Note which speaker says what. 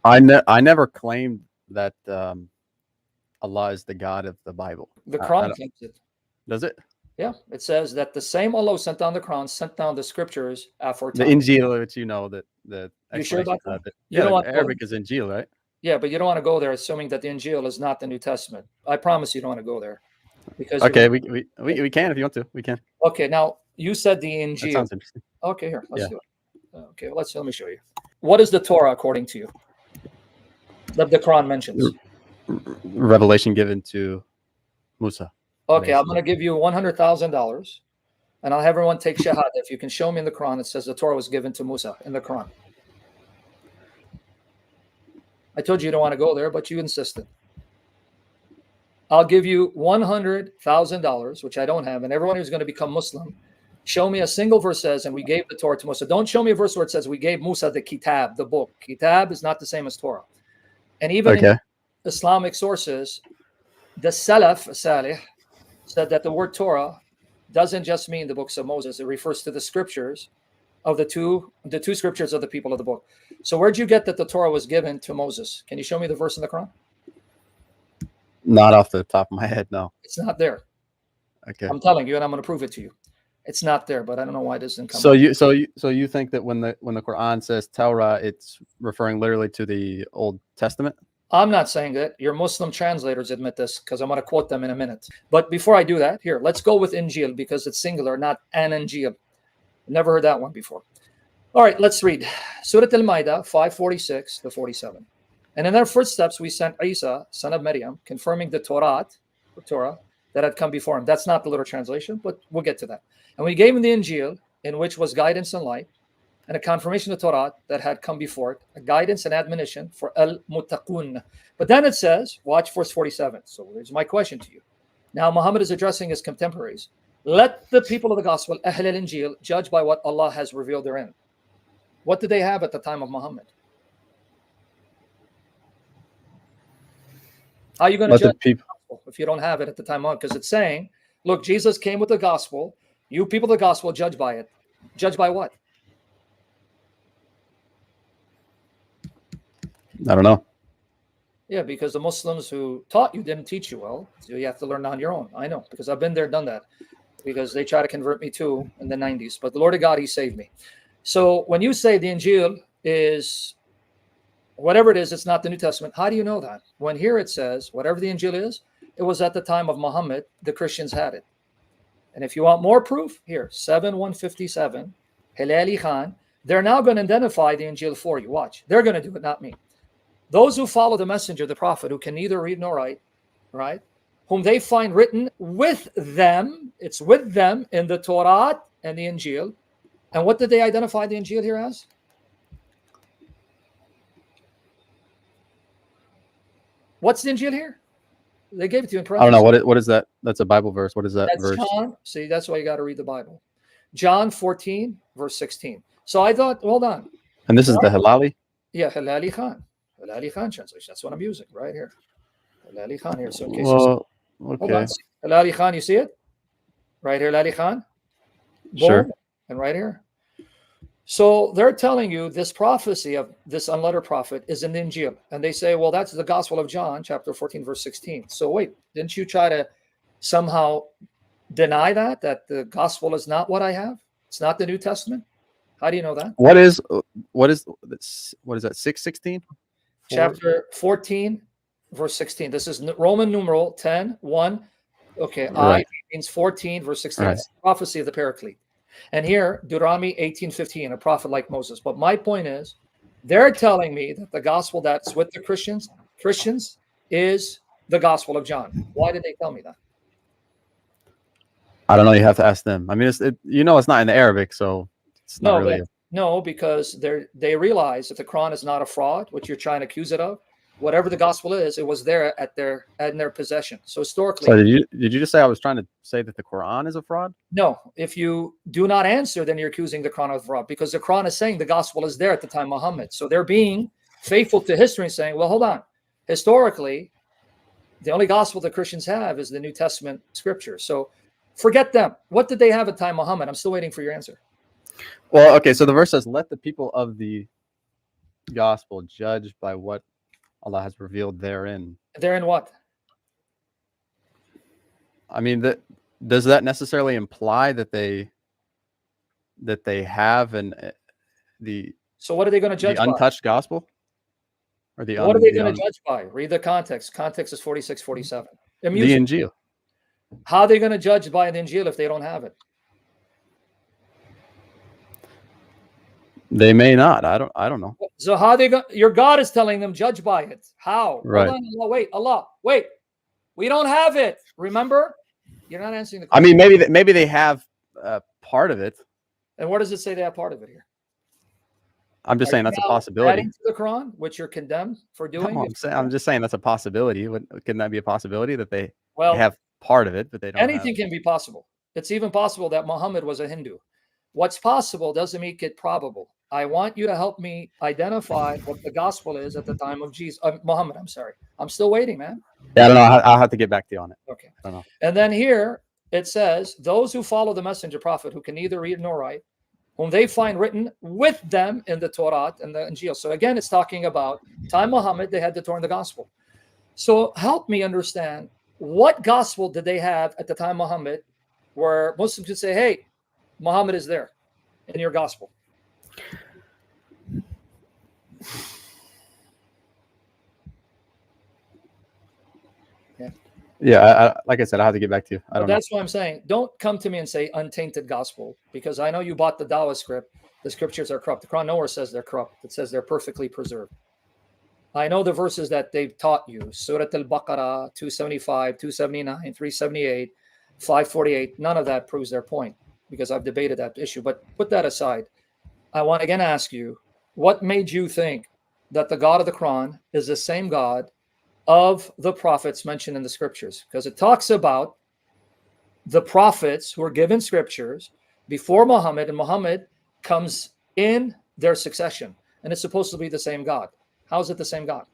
Speaker 1: I never claimed that Allah is the God of the Bible.
Speaker 2: The
Speaker 1: I
Speaker 2: Quran
Speaker 1: don't-
Speaker 2: claims it.
Speaker 1: Does it?
Speaker 2: Yeah, it says that the same Allah who sent down the Quran sent down the scriptures
Speaker 1: The
Speaker 2: aforetime.
Speaker 1: Injil, which the
Speaker 2: You sure
Speaker 1: explanation
Speaker 2: about
Speaker 1: of
Speaker 2: that?
Speaker 1: it.
Speaker 2: You
Speaker 1: Yeah,
Speaker 2: don't
Speaker 1: the
Speaker 2: want to go,
Speaker 1: Arabic is Injil, right?
Speaker 2: yeah, but you don't want to go there assuming that the Injil is not the New Testament. I promise you don't want to go there because you're
Speaker 1: Okay,
Speaker 2: gonna-
Speaker 1: we can if you want to. We can.
Speaker 2: Okay, now you said the
Speaker 1: That
Speaker 2: Injil.
Speaker 1: sounds interesting.
Speaker 2: Okay, here, let's
Speaker 1: Yeah.
Speaker 2: do it. Okay, let me show you. What is the Torah according to you? That the Quran mentions.
Speaker 1: Revelation given to Musa.
Speaker 2: Okay, I'm going to give you $100,000, and I'll have everyone take shahada. If you can show me in the Quran, it says the Torah was given to Musa in the Quran. I told you don't want to go there, but you insisted. I'll give you $100,000, which I don't have, and everyone who's going to become Muslim, show me a single verse says, and we gave the Torah to Musa. Don't show me a verse where it says we gave Musa the kitab, the book. Kitab is not the same as Torah. And even in Islamic sources, the Salaf, Salih, said that the word Torah doesn't just mean the books of Moses. It refers to the scriptures of the two scriptures of the people of the book. So where'd you get that the Torah was given to Moses? Can you show me the verse in the Quran?
Speaker 1: Not off the top of my head, no.
Speaker 2: It's not there.
Speaker 1: Okay.
Speaker 2: I'm telling you, and I'm going to prove it to you. It's not there, but I don't know why it doesn't come.
Speaker 1: So you think that when the Quran says Torah, it's referring literally to the Old Testament?
Speaker 2: I'm not saying that. Your Muslim translators admit this because I'm going to quote them in a minute. But before I do that, here, let's go with Injil because it's singular, not an Injil. Never heard that one before. All right, let's read. Surah Al-Ma'idah 5:46 to 47. And in their footsteps, we sent Isa, son of Maryam, confirming the Torah that had come before him. That's not the literal translation, but we'll get to that. And we gave him the Injil, in which was guidance and light, and a confirmation of the Torah that had come before it, a guidance and admonition for al-muttaqun. But then it says, watch verse 47. So here's my question to you. Now Muhammad is addressing his contemporaries. Let the people of the gospel, Ahl al-Injil, judge by what Allah has revealed therein. What did they have at the time of Muhammad? How are you going to judge the gospel if you don't have it at the time of? Because it's saying, look, Jesus came with the gospel. You people of the gospel judge by it. Judge by what?
Speaker 1: I don't know.
Speaker 2: Yeah, because the Muslims who taught you didn't teach you well. So you have to learn on your own. I know, because I've been there, done that. Because they tried to convert me too in the 90s. But the Lord of God, he saved me. So when you say the Injil is whatever it is, it's not the New Testament. How do you know that? When here it says, whatever the Injil is, it was at the time of Muhammad, the Christians had it. And if you want more proof, here, 7157, Hilali Khan, they're now going to identify the Injil for you. Watch. They're going to do it, not me. Those who follow the messenger, the prophet, who can neither read nor write, right? Whom they find written with them, it's with them in the Torah and the Injil. And what did they identify the Injil here as? What's the Injil here? They gave it to you in parentheses.
Speaker 1: I don't know. What is that? That's a Bible verse. What is that verse?
Speaker 2: John. See, that's why you got to read the Bible. John 14, verse 16. So I thought, hold on.
Speaker 1: And this is the Hilali?
Speaker 2: Yeah, Hilali Khan. Hilali Khan translation. That's what I'm using right here. Hilali Khan here. So in case
Speaker 1: okay.
Speaker 2: Hold on. Hilali Khan, you see it? Right here, Hilali Khan. Boom.
Speaker 1: Sure.
Speaker 2: And right here. So they're telling you this prophecy of this unlettered prophet is in the Injil. And they say, well, that's the Gospel of John, chapter 14, verse 16. So wait, didn't you try to somehow deny that the Gospel is not what I have? It's not the New Testament? How do you know that?
Speaker 1: What is that? 6:16?
Speaker 2: Chapter 14, verse 16. This is Roman numeral 10, 1. Okay,
Speaker 1: Right.
Speaker 2: I means 14, verse 16.
Speaker 1: Right.
Speaker 2: It's the prophecy of the Paraclete. And here, Deuteronomy 18:15, a prophet like Moses. But my point is, they're telling me that the gospel that's with the Christians is the Gospel of John. Why did they tell me that?
Speaker 1: I don't know. You have to ask them. I mean, it's not in the Arabic, so it's not really.
Speaker 2: No, because they realize that the Quran is not a fraud, which you're trying to accuse it of. Whatever the gospel is, it was there in their possession. So historically,
Speaker 1: So did you just say I was trying to say that the Quran is a fraud?
Speaker 2: no. If you do not answer, then you're accusing the Quran of fraud, because the Quran is saying the gospel is there at the time of Muhammad. So they're being faithful to history and saying, well, hold on. Historically, the only gospel the Christians have is the New Testament scripture. So forget them. What did they have at the time of Muhammad? I'm still waiting for your answer.
Speaker 1: Well, okay. So the verse says, "Let the people of the gospel judged by what Allah has revealed therein.
Speaker 2: They're in what?
Speaker 1: I mean, does that necessarily imply that they have the
Speaker 2: So what are they going to judge by?
Speaker 1: untouched gospel, or
Speaker 2: What are they going to judge by? Read the context. Context is 46, 47.
Speaker 1: the
Speaker 2: Music.
Speaker 1: Injil?
Speaker 2: How are they going to judge by the Injil if they don't have it?
Speaker 1: They may not. I don't know.
Speaker 2: So how they go? Your God is telling them judge by it. How?
Speaker 1: Right.
Speaker 2: Hold on, Allah, wait. We don't have it. Remember, you're not answering the
Speaker 1: I
Speaker 2: question.
Speaker 1: mean, maybe they have part of it.
Speaker 2: And where does it say they have part of it here?
Speaker 1: I'm just saying that's a possibility.
Speaker 2: Adding to the Quran, which you're condemned for doing.
Speaker 1: No, I'm just saying that's a possibility. Can that be a possibility that they
Speaker 2: Well,
Speaker 1: have part of it, but they don't?
Speaker 2: Anything can be possible. It's even possible that Muhammad was a Hindu. What's possible doesn't make it probable. I want you to help me identify what the gospel is at the time of Jesus. Muhammad, I'm sorry. I'm still waiting, man.
Speaker 1: Yeah, I don't know. I'll have to get back to you on it.
Speaker 2: Okay.
Speaker 1: I don't know.
Speaker 2: And then here it says, those who follow the messenger prophet who can neither read nor write, whom they find written with them in the Torah and the Injil. So again, it's talking about time Muhammad, they had the Torah and the gospel. So help me understand, what gospel did they have at the time Muhammad where Muslims could say, hey, Muhammad is there in your gospel?
Speaker 1: Yeah, like I said, I have to get back to you. I don't know.
Speaker 2: That's what I'm saying. Don't come to me and say untainted gospel, because I know you bought the Dawah script. The scriptures are corrupt. The Quran nowhere says they're corrupt. It says they're perfectly preserved. I know the verses that they've taught you. Surah Al-Baqarah, 275, 279, 378, 548. None of that proves their point, because I've debated that issue. But put that aside. I want to again ask you, what made you think that the God of the Quran is the same God of the prophets mentioned in the scriptures? Because it talks about the prophets who were given scriptures before Muhammad, and Muhammad comes in their succession, and it's supposed to be the same God. How is it the same God?